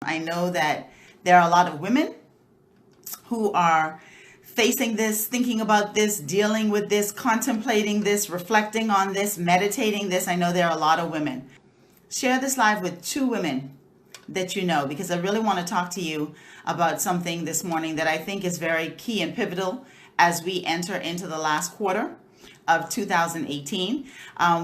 I know that there are a lot of women who are facing this, thinking about this, dealing with this, contemplating this, reflecting on this, meditating this. I know there are a lot of women. Share this live with 2 women that you know, because I really want to talk to you about something this morning that I think is very key and pivotal as we enter into the last quarter of 2018.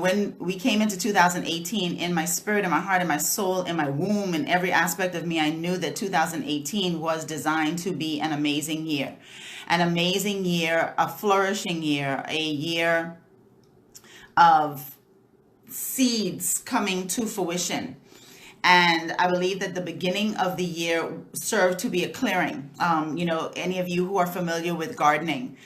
When we came into 2018, in my spirit, in my heart, in my soul, in my womb, in every aspect of me, I knew that 2018 was designed to be an amazing year. An amazing year, a flourishing year, a year of seeds coming to fruition. And I believe that the beginning of the year served to be a clearing. Any of you who are familiar with gardening,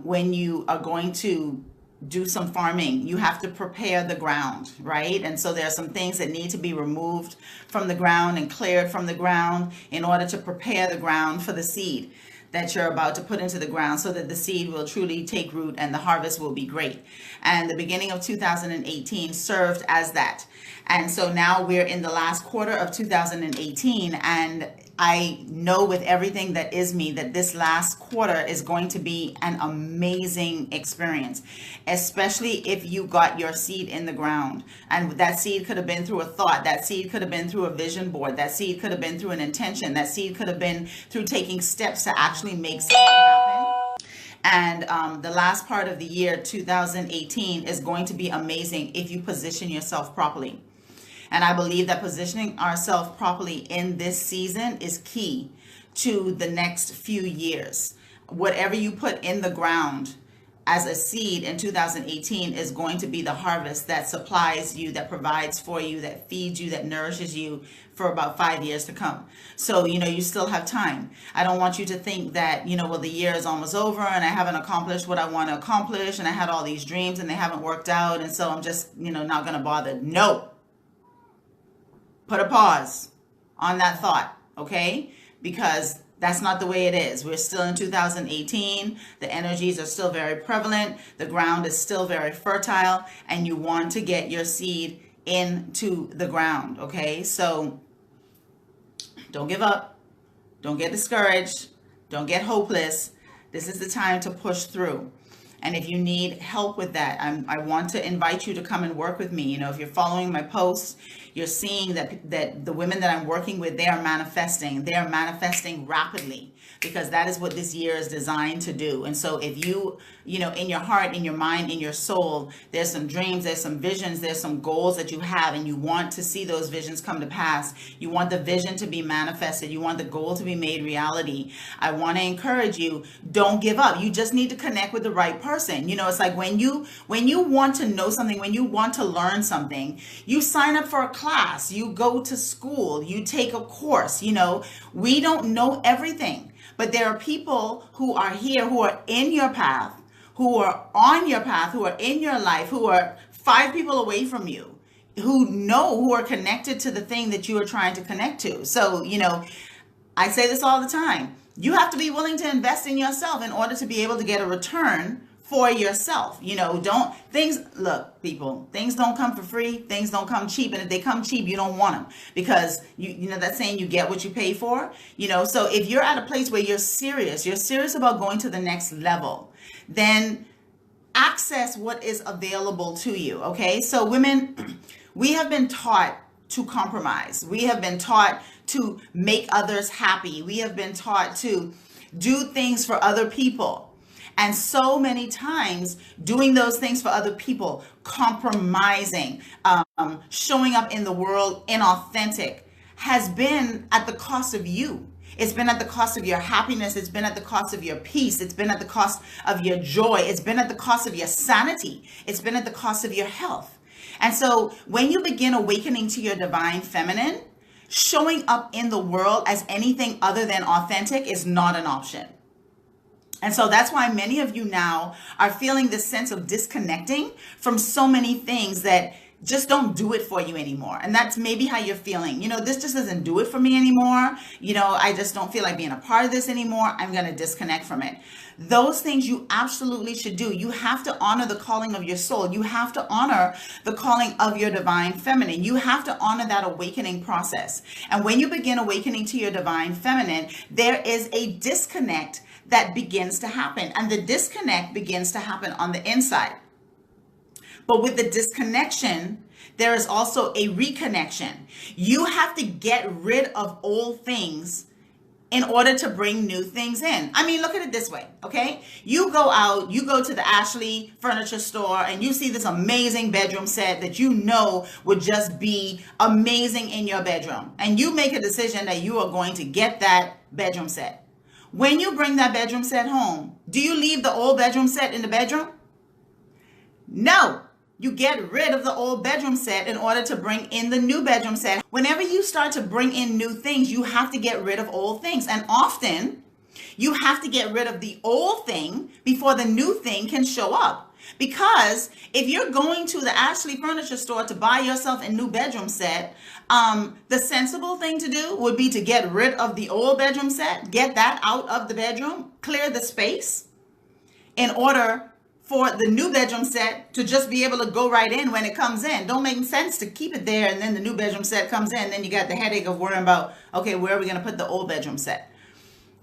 when you are going to do some farming, you have to prepare the ground, right? And so there are some things that need to be removed from the ground and cleared from the ground in order to prepare the ground for the seed that you're about to put into the ground, so that the seed will truly take root and the harvest will be great. And the beginning of 2018 served as that. And so now we're in the last quarter of 2018, and I know with everything that is me that this last quarter is going to be an amazing experience, especially if you got your seed in the ground. And that seed could have been through a thought, that seed could have been through a vision board, that seed could have been through an intention, that seed could have been through taking steps to actually make something happen. And the last part of the year, 2018, is going to be amazing if you position yourself properly. And I believe that positioning ourselves properly in this season is key to the next few years. Whatever you put in the ground as a seed in 2018 is going to be the harvest that supplies you, that provides for you, that feeds you, that nourishes you for about 5 years to come. So, you still have time. I don't want you to think that, the year is almost over and I haven't accomplished what I want to accomplish, and I had all these dreams and they haven't worked out, and so I'm just, not going to bother. No. Put a pause on that thought, okay? Because that's not the way it is. We're still in 2018. The energies are still very prevalent. The ground is still very fertile, and you want to get your seed into the ground, okay? So don't give up. Don't get discouraged. Don't get hopeless. This is the time to push through. And if you need help with that, I want to invite you to come and work with me. If you're following my posts, you're seeing that the women that I'm working with, they are manifesting. They are manifesting rapidly, because that is what this year is designed to do. And so if you, in your heart, in your mind, in your soul, there's some dreams, there's some visions, there's some goals that you have, and you want to see those visions come to pass. You want the vision to be manifested. You want the goal to be made reality. I want to encourage you, don't give up. You just need to connect with the right person. It's like when you want to know something, when you want to learn something, you sign up for a class, you go to school, you take a course. We don't know everything, but there are people who are here, who are in your path, who are on your path, who are in your life, who are 5 people away from you, who are connected to the thing that you are trying to connect to. So, I say this all the time. You have to be willing to invest in yourself in order to be able to get a return for yourself. Look, people, things don't come for free. Things don't come cheap. And if they come cheap, you don't want them, because that saying, you get what you pay for. So if you're at a place where you're serious about going to the next level, then access what is available to you. Okay. So women, we have been taught to compromise. We have been taught to make others happy. We have been taught to do things for other people. And so many times doing those things for other people, compromising, showing up in the world inauthentic, has been at the cost of you. It's been at the cost of your happiness. It's been at the cost of your peace. It's been at the cost of your joy. It's been at the cost of your sanity. It's been at the cost of your health. And so when you begin awakening to your divine feminine, showing up in the world as anything other than authentic is not an option. And so that's why many of you now are feeling this sense of disconnecting from so many things that just don't do it for you anymore. And that's maybe how you're feeling. This just doesn't do it for me anymore. I just don't feel like being a part of this anymore. I'm going to disconnect from it. Those things you absolutely should do. You have to honor the calling of your soul. You have to honor the calling of your divine feminine. You have to honor that awakening process. And when you begin awakening to your divine feminine, there is a disconnect that begins to happen. And the disconnect begins to happen on the inside. But with the disconnection, there is also a reconnection. You have to get rid of old things in order to bring new things in. I mean, look at it this way, okay? You go out, you go to the Ashley furniture store, and you see this amazing bedroom set that you know would just be amazing in your bedroom. And you make a decision that you are going to get that bedroom set. When you bring that bedroom set home, do you leave the old bedroom set in the bedroom? No. You get rid of the old bedroom set in order to bring in the new bedroom set. Whenever you start to bring in new things, you have to get rid of old things. And often you have to get rid of the old thing before the new thing can show up. Because if you're going to the Ashley furniture store to buy yourself a new bedroom set, the sensible thing to do would be to get rid of the old bedroom set, get that out of the bedroom, clear the space in order for the new bedroom set to just be able to go right in when it comes in. Don't make sense to keep it there and then the new bedroom set comes in. Then you got the headache of worrying about, okay, where are we going to put the old bedroom set?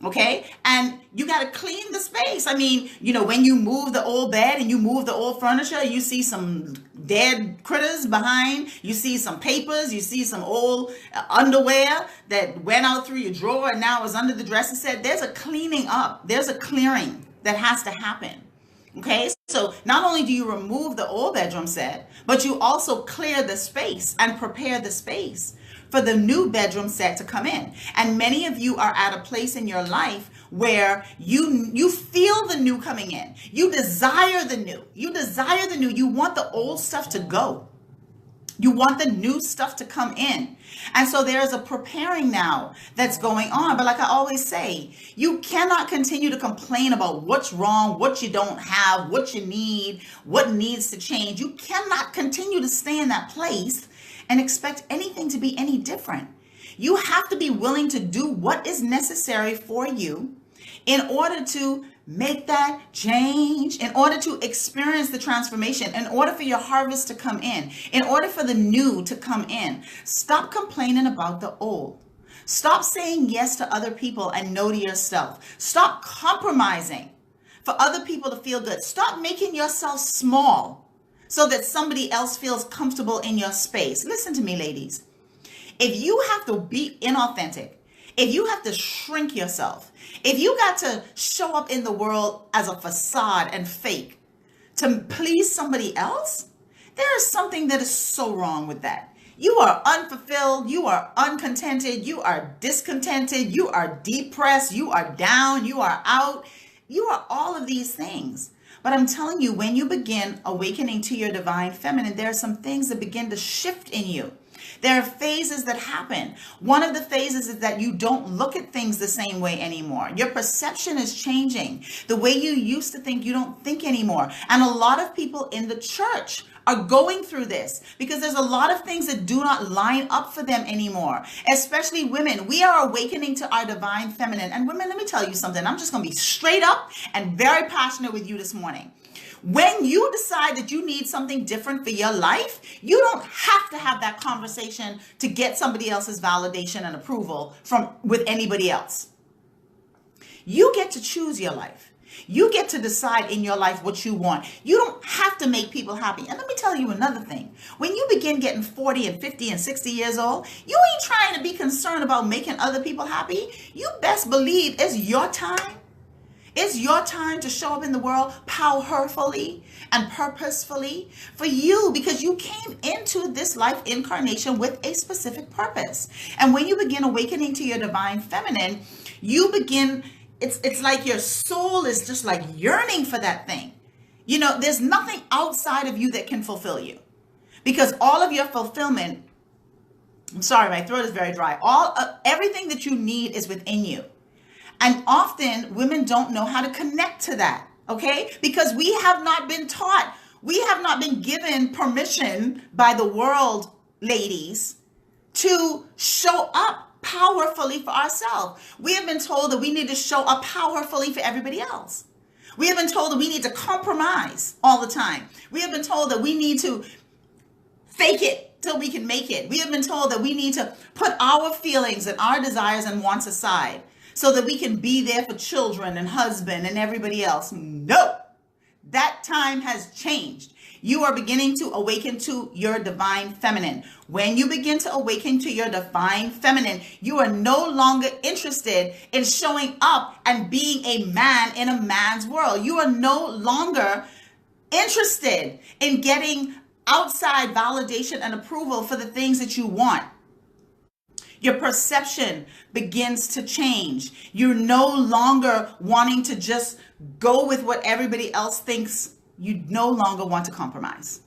Okay. And you got to clean the space. I mean, when you move the old bed and you move the old furniture, you see some dead critters behind, you see some papers, you see some old underwear that went out through your drawer and now is under the dresser set. There's a cleaning up. There's a clearing that has to happen. Okay, so not only do you remove the old bedroom set, but you also clear the space and prepare the space for the new bedroom set to come in. And many of you are at a place in your life where you feel the new coming in. You desire the new. You desire the new. You want the old stuff to go. You want the new stuff to come in. And so there's a preparing now that's going on. But like I always say, you cannot continue to complain about what's wrong, what you don't have, what you need, what needs to change. You cannot continue to stay in that place and expect anything to be any different. You have to be willing to do what is necessary for you in order to make that change, in order to experience the transformation, in order for your harvest to come in order for the new to come in. Stop complaining about the old. Stop saying yes to other people and no to yourself. Stop compromising for other people to feel good. Stop making yourself small so that somebody else feels comfortable in your space. Listen to me, ladies. If you have to be inauthentic, if you have to shrink yourself, if you got to show up in the world as a facade and fake to please somebody else, there is something that is so wrong with that. You are unfulfilled, you are uncontented, you are discontented, you are depressed, you are down, you are out, you are all of these things. But I'm telling you, when you begin awakening to your divine feminine, there are some things that begin to shift in you. There are phases that happen. One of the phases is that you don't look at things the same way anymore. Your perception is changing. The way you used to think, you don't think anymore. And a lot of people in the church are going through this because there's a lot of things that do not line up for them anymore, especially women. We are awakening to our divine feminine. And women, let me tell you something. I'm just going to be straight up and very passionate with you this morning. When you decide that you need something different for your life, you don't have to have that conversation to get somebody else's validation and approval with anybody else. You get to choose your life. You get to decide in your life what you want. You don't have to make people happy. And let me tell you another thing. When you begin getting 40 and 50 and 60 years old, you ain't trying to be concerned about making other people happy. You best believe it's your time. It's your time to show up in the world powerfully and purposefully for you, because you came into this life incarnation with a specific purpose. And when you begin awakening to your divine feminine, you begin, it's like your soul is just like yearning for that thing. You know, there's nothing outside of you that can fulfill you, because all of your fulfillment, I'm sorry, my throat is very dry. Everything that you need is within you. And often women don't know how to connect to that, okay? Because we have not been taught We have not been given permission by the world, ladies, to show up powerfully for ourselves. We have been told that we need to show up powerfully for everybody else. We have been told that we need to compromise all the time. We have been told that we need to fake it till we can make it. We have been told that we need to put our feelings and our desires and wants aside so that we can be there for children and husband and everybody else. No, that time has changed. You are beginning to awaken to your divine feminine. When you begin to awaken to your divine feminine, you are no longer interested in showing up and being a man in a man's world. You are no longer interested in getting outside validation and approval for the things that you want. Your perception begins to change. You're no longer wanting to just go with what everybody else thinks. You no longer want to compromise.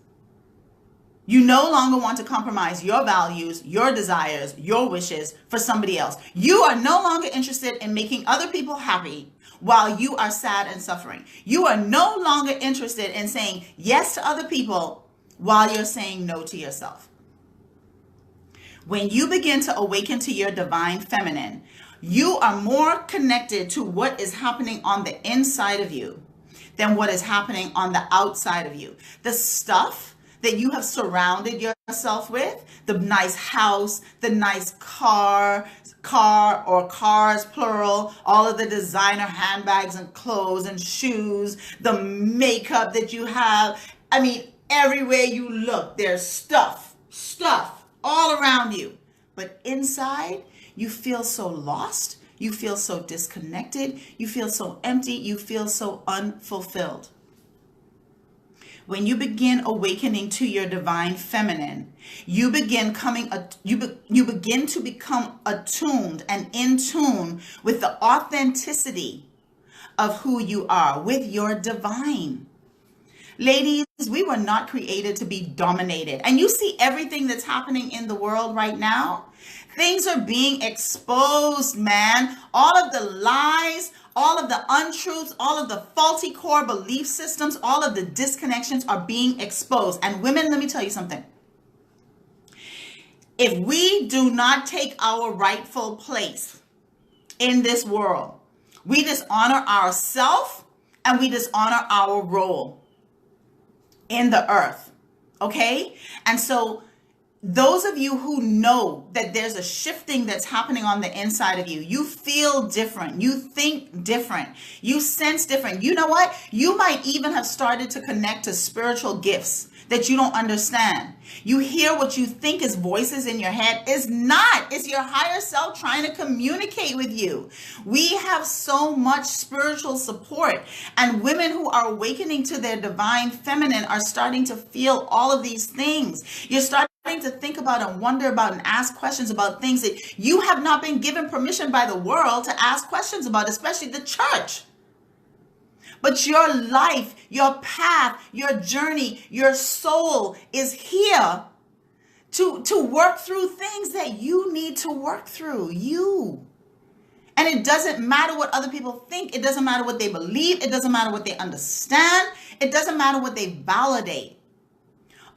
You no longer want to compromise your values, your desires, your wishes for somebody else. You are no longer interested in making other people happy while you are sad and suffering. You are no longer interested in saying yes to other people while you're saying no to yourself. When you begin to awaken to your divine feminine, you are more connected to what is happening on the inside of you than what is happening on the outside of you. The stuff that you have surrounded yourself with, the nice house, the nice car or cars, plural, all of the designer handbags and clothes and shoes, the makeup that you have. I mean, everywhere you look, there's stuff all around you. But inside, you feel so lost. You feel so disconnected. You feel so empty. You feel so unfulfilled. When you begin awakening to your divine feminine, you begin to become attuned and in tune with the authenticity of who you are, with your divine. Ladies, we were not created to be dominated. And you see everything that's happening in the world right now. Things are being exposed, man. All of the lies, all of the untruths, all of the faulty core belief systems, all of the disconnections are being exposed. And women, let me tell you something. If we do not take our rightful place in this world, we dishonor ourselves and we dishonor our role in the earth. Okay? And so those of you who know that there's a shifting that's happening on the inside of you, you feel different, you think different, you sense different. You know what? You might even have started to connect to spiritual gifts that you don't understand. You hear what you think is voices in your head. It's not. It's your higher self trying to communicate with you. We have so much spiritual support, and women who are awakening to their divine feminine are starting to feel all of these things. You're starting to think about and wonder about and ask questions about things that you have not been given permission by the world to ask questions about, especially the church. But your life, your path, your journey, your soul is here to work through things that you need to work through. You. And it doesn't matter what other people think. It doesn't matter what they believe. It doesn't matter what they understand. It doesn't matter what they validate.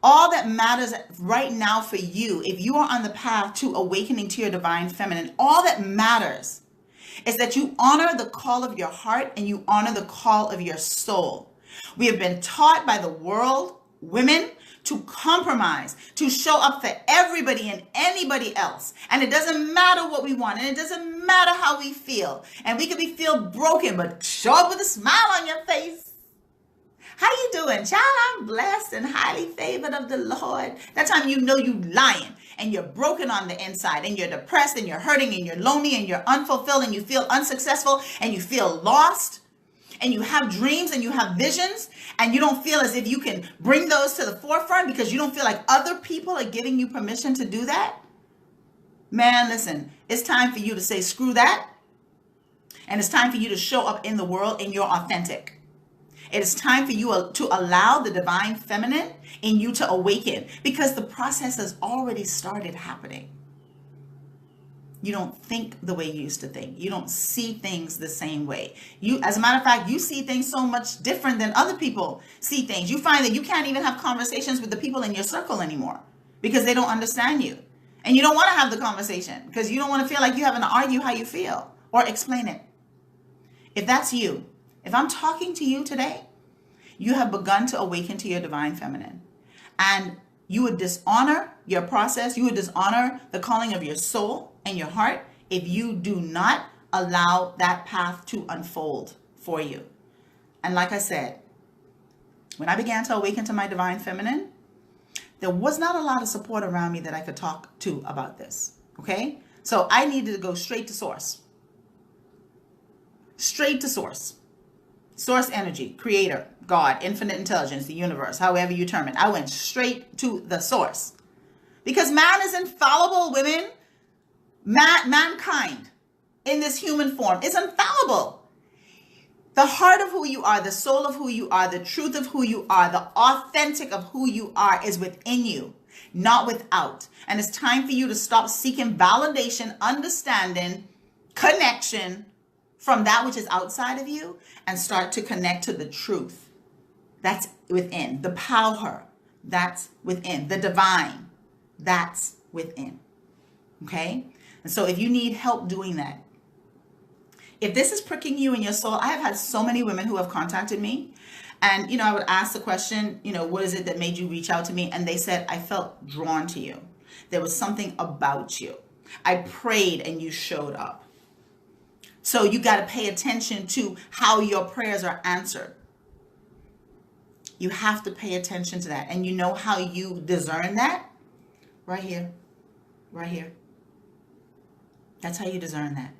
All that matters right now for you, if you are on the path to awakening to your divine feminine, all that matters is that you honor the call of your heart and you honor the call of your soul. We have been taught by the world, women, to compromise, to show up for everybody and anybody else. And it doesn't matter what we want, and it doesn't matter how we feel. And we could feel broken, but show up with a smile on your face. How you doing? Child, I'm blessed and highly favored of the Lord. That time you know you lying and you're broken on the inside and you're depressed and you're hurting and you're lonely and you're unfulfilled and you feel unsuccessful and you feel lost and you have dreams and you have visions and you don't feel as if you can bring those to the forefront because you don't feel like other people are giving you permission to do that. Man, listen, it's time for you to say screw that. And it's time for you to show up in the world and you're authentic. It is time for you to allow the divine feminine in you to awaken because the process has already started happening. You don't think the way you used to think. You don't see things the same way. You, as a matter of fact, you see things so much different than other people see things. You find that you can't even have conversations with the people in your circle anymore because they don't understand you. And you don't want to have the conversation because you don't want to feel like you having to argue how you feel or explain it. If that's you, if I'm talking to you today, you have begun to awaken to your divine feminine. And you would dishonor your process. You would dishonor the calling of your soul and your heart if you do not allow that path to unfold for you. And like I said, when I began to awaken to my divine feminine, there was not a lot of support around me that I could talk to about this. Okay? So I needed to go straight to source. Straight to source. Source energy, creator, God, infinite intelligence, the universe, however you term it. I went straight to the source. Because man is infallible, women. Mankind in this human form is infallible. The heart of who you are, the soul of who you are, the truth of who you are, the authentic of who you are is within you, not without. And it's time for you to stop seeking validation, understanding, connection from that which is outside of you and start to connect to the truth that's within, the power that's within, the divine that's within. Okay? And so if you need help doing that, if this is pricking you in your soul, I have had so many women who have contacted me and, I would ask the question, what is it that made you reach out to me? And they said, I felt drawn to you. There was something about you. I prayed and you showed up. So you got to pay attention to how your prayers are answered. You have to pay attention to that. And you know how you discern that? Right here. Right here. That's how you discern that.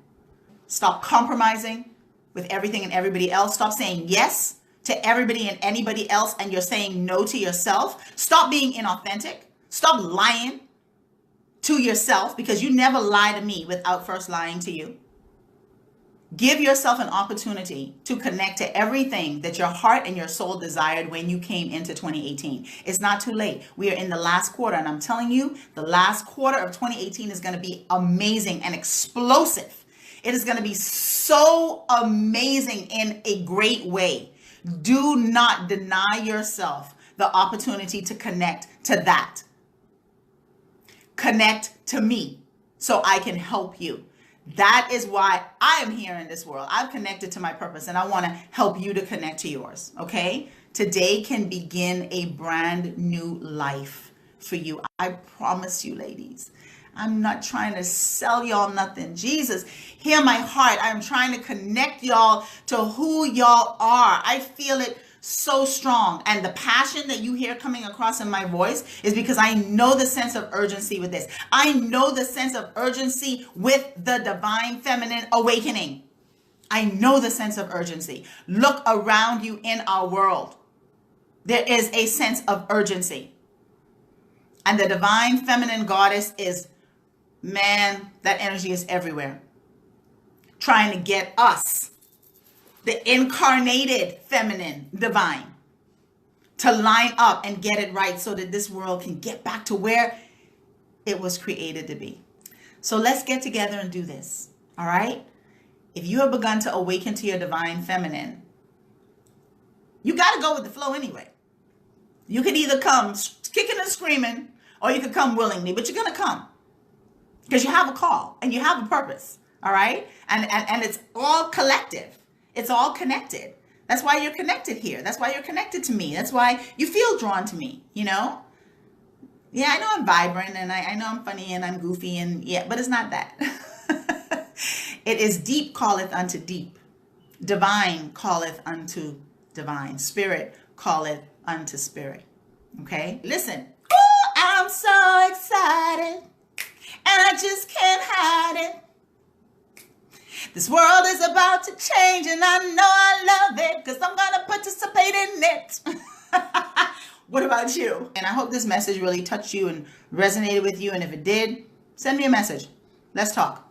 Stop compromising with everything and everybody else. Stop saying yes to everybody and anybody else and you're saying no to yourself. Stop being inauthentic. Stop lying to yourself because you never lie to me without first lying to you. Give yourself an opportunity to connect to everything that your heart and your soul desired when you came into 2018. It's not too late. We are in the last quarter, and I'm telling you, the last quarter of 2018 is going to be amazing and explosive. It is going to be so amazing in a great way. Do not deny yourself the opportunity to connect to that. Connect to me so I can help you. That is why I am here in this world. I've connected to my purpose and I want to help you to connect to yours. Okay? Today can begin a brand new life for you. I promise you, ladies. I'm not trying to sell y'all nothing. Jesus, hear my heart. I'm trying to connect y'all to who y'all are. I feel it so strong. And the passion that you hear coming across in my voice is because I know the sense of urgency with this. I know the sense of urgency with the divine feminine awakening. I know the sense of urgency. Look around you in our world. There is a sense of urgency. And the divine feminine goddess is, man, that energy is everywhere. Trying to get us, the incarnated feminine divine, to line up and get it right so that this world can get back to where it was created to be. So let's get together and do this. All right? If you have begun to awaken to your divine feminine, you got to go with the flow anyway. You could either come kicking and screaming or you could come willingly, but you're going to come because you have a call and you have a purpose. All right? And it's all collective. It's all connected. That's why you're connected here. That's why you're connected to me. That's why you feel drawn to me, you know? Yeah, I know I'm vibrant and I know I'm funny and I'm goofy and yeah, but it's not that. It is deep calleth unto deep. Divine calleth unto divine. Spirit calleth unto spirit. Okay? Listen. Oh, I'm so excited and I just can't hide it. This world is about to change and I know I love it because I'm going to participate in it. What about you? And I hope this message really touched you and resonated with you. And if it did, send me a message. Let's talk.